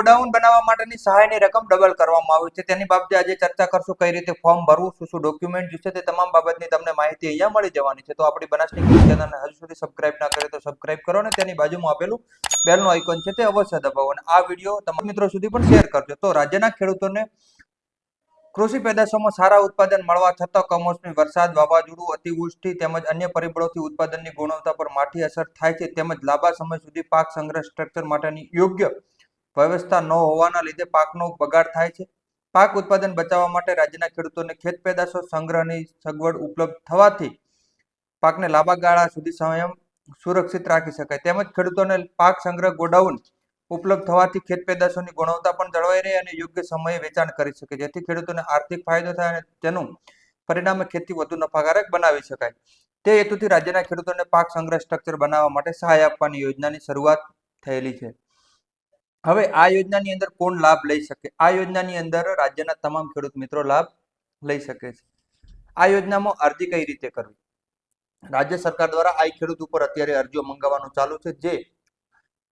Godown બનાવવા માટેની સહાયની રકમ ડબલ કરવામાં આવી છે તેની બાબતે આજે ચર્ચા કરશું કઈ રીતે ફોર્મ ભરવું શું ડોક્યુમેન્ટ જોઈશે તે તમામ બાબતની તમને માહિતી અહીંયા મળી જવાની છે તો આપણી બનાસની ખેતી ચેનલને હજુ સુધી સબસ્ક્રાઇબ ના કરે તો સબસ્ક્રાઇબ કરો અને તેની બાજુમાં આપેલું બેલનું આઇકોન છે તે અવશ્ય દબાવો અને આ વિડીયો તમારા મિત્રો સુધી પણ શેર કરજો તો રાજ્યના ખેડૂતોને કૃષિ પેદાશોમાં સારા ઉત્પાદન મળવા છતાં કમોસમી વરસાદ વાવાઝોડું અતિવૃષ્ટિ તેમજ અન્ય પરિબળોથી ઉત્પાદનની ગુણવત્તા પર માઠી અસર થાય છે તેમજ લાંબા સમય સુધી પાક સંગ્રહ સ્ટ્રક્ચર માટેની યોગ્ય વ્યવસ્થા ન હોવાના લીધે પાકનો બગાડ થાય છે પાક ઉત્પાદન બચાવવા માટે રાજ્યના ખેડૂતોને ખેત પેદાશો સંગ્રહની સગવડ ઉપલબ્ધ થવાથી પાકને લાંબા ગાળા સુધી સ્વયં સુરક્ષિત રાખી શકાય તેમજ ખેડૂતોને પાક સંગ્રહ ગોડાઉન ઉપલબ્ધ થવાથી ખેત પેદાશોની ગુણવત્તા પણ જળવાઈ રહે અને યોગ્ય સમયે વેચાણ કરી શકે જેથી ખેડૂતોને આર્થિક ફાયદો થાય અને તેનું પરિણામે ખેતી વધુ નફાકારક બનાવી શકાય તે હેતુથી રાજ્યના ખેડૂતોને પાક સંગ્રહ સ્ટ્રક્ચર બનાવવા માટે સહાય આપવાની યોજનાની શરૂઆત થયેલી છે હવે આ યોજનાની અંદર કોણ લાભ લઈ શકે આ યોજનાની અંદર રાજ્યના તમામ ખેડૂત મિત્રો લાભ લઈ શકે છે આ યોજનામાં અરજી કઈ રીતે કરવી રાજ્ય સરકાર દ્વારા આ ખેડૂત ઉપર અત્યારે અરજીઓ મંગાવવાનું ચાલુ છે જે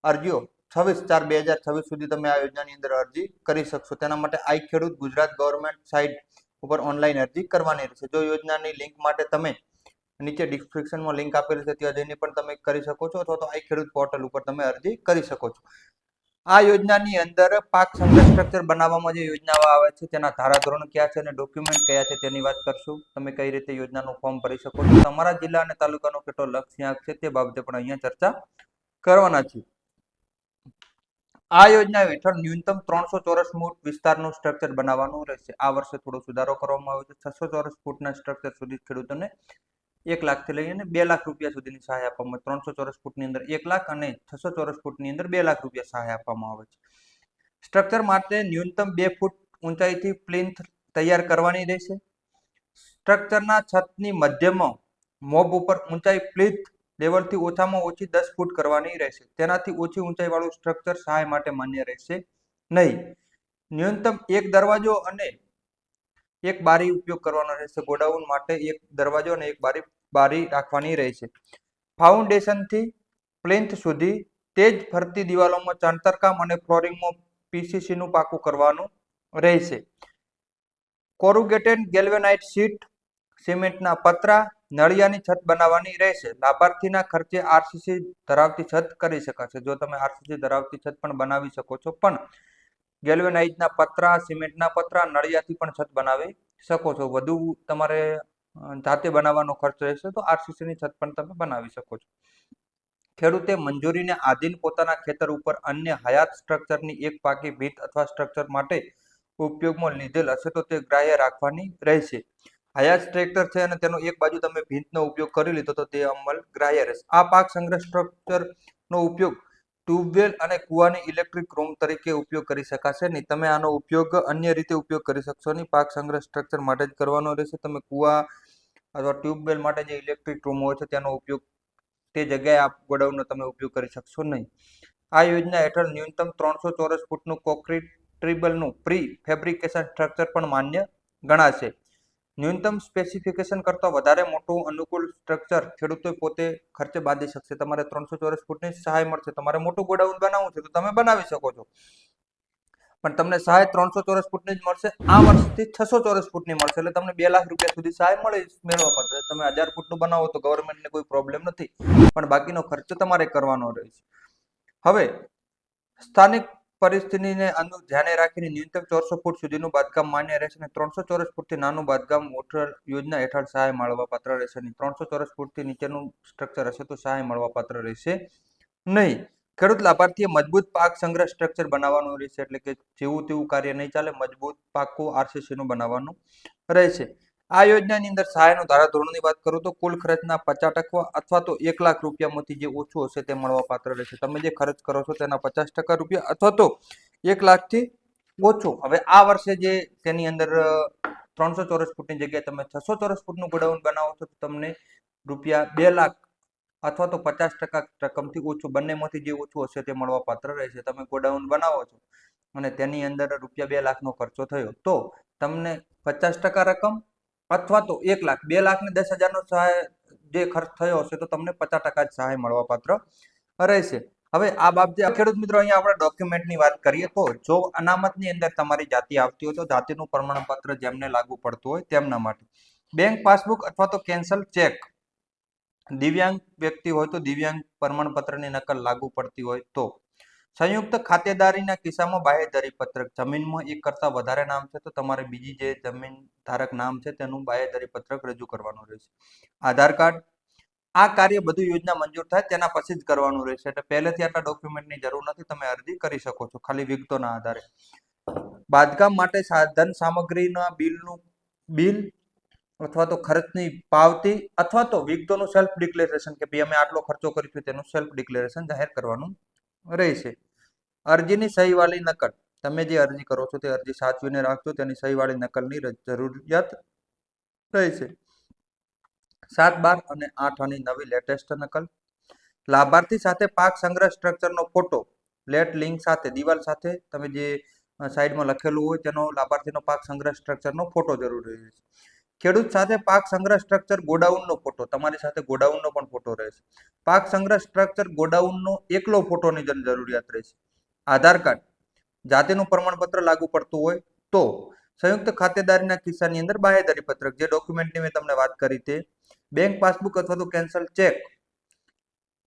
અરજીઓ 26/4/2026 સુધી તમે આ યોજનાની અંદર અરજી કરી શકશો તેના માટે આ ખેડૂત ગુજરાત ગવર્મેન્ટ સાઇટ ઉપર ઓનલાઈન અરજી કરવાની રહેશે જો યોજનાની લિંક માટે તમે નીચે ડિસ્ક્રિપ્શનમાં લિંક આપેલી છે ત્યાં જઈને પણ તમે કરી શકો છો અથવા તો આ ખેડૂત પોર્ટલ ઉપર તમે અરજી કરી શકો છો આ યોજનાની અંદર પાક સંગ્રહ સ્ટ્રક્ચર બનાવવામાં જે યોજનાઓ આવે છે તેના ધારાધોરણ કયા છે અને ડોક્યુમેન્ટ કયા છે તેની વાત કરશું તમે કઈ રીતે યોજનાનું ફોર્મ ભરી શકો છો તમારા જિલ્લા અને તાલુકાનો કેટલો લક્ષ્યાંક છે તે બાબતે પણ અહીંયા ચર્ચા કરવાના છે આ યોજના હેઠળ ન્યૂનતમ 300 ચોરસ ફૂટ વિસ્તારનું સ્ટ્રક્ચર બનાવવાનું રહેશે આ વર્ષે થોડો સુધારો કરવામાં આવ્યો છે 600 ચોરસ ફૂટના સ્ટ્રક્ચર સુધી ખેડૂતોને 1 લાખથી લઈને 2 લાખ રૂપિયા સુધીની સહાય આપવામાં 300 ચોરસ ફૂટની અંદર 1 લાખ અને 600 ચોરસ ફૂટની અંદર 2 લાખ રૂપિયા સહાય આપવામાં આવે છે સ્ટ્રક્ચર માટે ન્યૂનતમ 2 ફૂટ ઊંચાઈથી પ્લિન્થ તૈયાર કરવાની રહેશે સ્ટ્રક્ચરના છતની મધ્યમાં મોબ ઉપર ઊંચાઈ પ્લિન્થ લેવલથી ઓછામાં ઓછી 10 ફૂટ કરવાની રહેશે તેનાથી ઓછી ઊંચાઈવાળું સ્ટ્રક્ચર સહાય માટે માન્ય રહેશે નહીં ન્યૂનતમ એક દરવાજો અને એક બારી ઉપયોગ કરવાનો રહેશે ગોડાઉન માટે એક દરવાજો અને એક બારી રાખવાની રહેશે ફાઉન્ડેશનથી પ્લિન્થ સુધી તેજ ફરતી દિવાલોમાં ચણતરકામ અને ફ્લોરિંગમાં પીસીસીનું પાકું કરવાનું રહેશે કોરુગેટેડ ગેલ્વેનાઇટ શીટ સિમેન્ટના પતરા નળિયાની છત બનાવવાની રહેશે લાભાર્થીના ખર્ચે આરસીસી ધરાવતી છત કરી શકાશે જો તમે આરસીસી ધરાવતી છત પણ બનાવી શકો છો પણ ગેલ્વેનાઇઝના પતરા સિમેન્ટના પતરા નળિયાથી પણ છત બનાવી શકો છો વધુ તમારે જાતે બનાવવાનો ખર્ચ રહેશે તો આરસીસીની છત પણ તમે બનાવી શકો છો ખેડૂતે મંજૂરીને આધીન પોતાના ખેતર ઉપર અન્ય હયાત સ્ટ્રક્ચરની એક પાકી ભીત અથવા સ્ટ્રક્ચર માટે ઉપયોગમાં લીધેલ હશે તો તે ગ્રાહ્ય રાખવાની રહેશે હયાત સ્ટ્રક્ચર છે અને તેનો એક બાજુ તમે ભીંતનો ઉપયોગ કરી લીધો તો તે અમલ ગ્રાહ્ય રહેશે આ પાક સંગ્રહ સ્ટ્રક્ચરનો ઉપયોગ ટ્યુબવેલ અને કુવાની ઇલેક્ટ્રિક રૂમ તરીકે ઉપયોગ કરી શકાશે નહીં તમે આનો ઉપયોગ અન્ય રીતે ઉપયોગ કરી શકશો નહીં પાક સંગ્રહ સ્ટ્રક્ચર માટે જ કરવાનો રહેશે તમે કુવા અથવા ટ્યુબવેલ માટે જે ઇલેક્ટ્રિક રૂમ હોય છે તેનો ઉપયોગ તે જગ્યાએ આ ગોડાઉનનો તમે ઉપયોગ કરી શકશો નહીં આ યોજના હેઠળ ન્યૂનતમ 300 ચોરસ ફૂટનું કોન્ક્રીટેબલનું પ્રી ફેબ્રિકેશન સ્ટ્રક્ચર પણ માન્ય ગણાશે ન્યૂનતમ સ્પેસિફિકેશન કરતાં વધારે મોટું અનુકૂળ સ્ટ્રક્ચર ખેડૂતો પોતે ખર્ચે બાંધી શકશે તમારે 300 ચોરસ ફૂટની સહાય મળશે તમારે મોટું ગોડાઉન બનાવવું છે તો તમે બનાવી શકો છો પણ તમને સહાય 300 ચોરસ ફૂટની જ મળશે આ વર્ષથી 600 ચોરસ ફૂટની મળશે એટલે તમને 2 લાખ રૂપિયા સુધી સહાય મેળવવા પડશે તમે 1000 ફૂટનું બનાવો તો ગવર્મેન્ટને કોઈ પ્રોબ્લેમ નથી પણ બાકીનો ખર્ચ તમારે કરવાનો રહેશે હવે સ્થાનિક પરિસ્થિતિને ધ્યાને રાખીને ન્યૂનતમ 400 ફૂટ સુધીનું બાંધકામ માન્ય રહેશે અને 300 ચોરસ ફૂટથી નાનું બાંધકામ યોજના હેઠળ સહાય મળવાપાત્ર રહેશે નહીં 300 ચોરસ ફૂટથી નીચેનું સ્ટ્રક્ચર હશે તો સહાય મળવાપાત્ર રહેશે નહીં ખેડૂત લાભાર્થીએ મજબૂત પાક સંગ્રહ સ્ટ્રક્ચર બનાવવાનું રહેશે એટલે કે જેવું તેવું કાર્ય નહીં ચાલે મજબૂત પાકું આરસીસીનું બનાવવાનું રહેશે આ યોજનાની અંદર સહાયનો ધારાધોરણની વાત કરું તો કુલ ખર્ચના 50% અથવા તો 1 લાખ રૂપિયામાંથી જે ઓછું હશે તે મળવાપાત્ર રહેશે તમે જે ખર્ચ કરો છો તેના 50% રૂપિયા અથવા તો 1 લાખથી ઓછું હવે આ વર્ષે જે તેની અંદર 300 ચોરસ ફૂટની જગ્યાએ તમે 600 ચોરસ ફૂટનું ગોડાઉન બનાવો છો તો તમને રૂપિયા 2 લાખ અથવા તો 50% રકમથી ઓછું બંનેમાંથી જે ઓછું હશે તે મળવાપાત્ર રહેશે તમે ગોડાઉન બનાવો છો અને તેની અંદર રૂપિયા 2 લાખનો ખર્ચો થયો તો તમને 50% રકમ અથવા તો 1 લાખ 2 લાખ ને 10,000 નો સહાય જે ખર્ચ થયો હશે તો તમને 50% જ સહાય મળવાપાત્ર રહેશે હવે આ બાબતે ખેડૂત મિત્રો અહીંયા આપણે ડોક્યુમેન્ટની વાત કરીએ તો જો અનામતની અંદર તમારી જાતિ આવતી હોય તો જાતિનું પ્રમાણપત્ર જેમને લાગુ પડતું હોય તેમના માટે બેંક પાસબુક અથવા તો કેન્સલ ચેક, દિવ્યાંગ વ્યક્તિ હોય તો દિવ્યાંગ પ્રમાણપત્રની નકલ લાગુ પડતી હોય તો, સંયુક્ત ખાતેદારીના કિસ્સામાં બાહેધરી પત્રક, જમીનમાં એક કરતા વધારે નામ છે તો તમારે બીજી જે જમીન ધારક નામ છે તેનું બાહેધરી પત્રક રજૂ કરવાનું રહેશે. આધાર કાર્ડ, આ કાર્ય બધું યોજના મંજૂર થાય તેના પછી જ કરવાનું રહેશે, એટલે પહેલેથી આટલા ડોક્યુમેન્ટની જરૂર નથી, તમે અરજી કરી શકો છો ખાલી વિગતોના આધારે. બાંધકામ માટે સાધન સામગ્રીના બિલ અથવા તો ખર્ચની પાવતી અથવા તો વિગતોનું સેલ્ફ ડિક્લેરેશન કે ભાઈ અમે આટલો ખર્ચો કરીશું તેનું સેલ્ફ ડિક્લેરેશન જાહેર કરવાનું રહેશે. અરજીની સહીવાળી નકલ, તમે જે અરજી કરો છો તે અરજી સાચવીને રાખજો, તેની સહીવાળી નકલની જરૂરિયાત રહેશે. 7, 12 અને 8 આની નવી લેટેસ્ટ નકલ. લાભાર્થી સાથે પાક સંગ્રહ સ્ટ્રક્ચરનો ફોટો લેટ લિંક સાથે દિવાલ સાથે તમે જે સાઈડમાં લખેલું હોય તેનો લાભાર્થીનો પાક સંગ્રહ સ્ટ્રક્ચરનો ફોટો જરૂરી રહેશે. ખેડૂત સાથે પાક સંગ્રહ સ્ટ્રક્ચર ગોડાઉનનો ફોટો, તમારી સાથે ગોડાઉનનો પણ ફોટો રહેશે. પાક સંગ્રહ સ્ટ્રક્ચર ગોડાઉનનો એકલો ફોટોની જરૂરિયાત રહેશે. આધાર કાર્ડ, જાતિનું પ્રમાણપત્ર લાગુ પડતું હોય તો, સંયુક્ત ખાતેદારીના કિસ્સાની અંદર બાહેધરી પત્રક, જે ડોક્યુમેન્ટની મેં તમને વાત કરી તે, બેંક પાસબુક અથવા તો કેન્સલ ચેક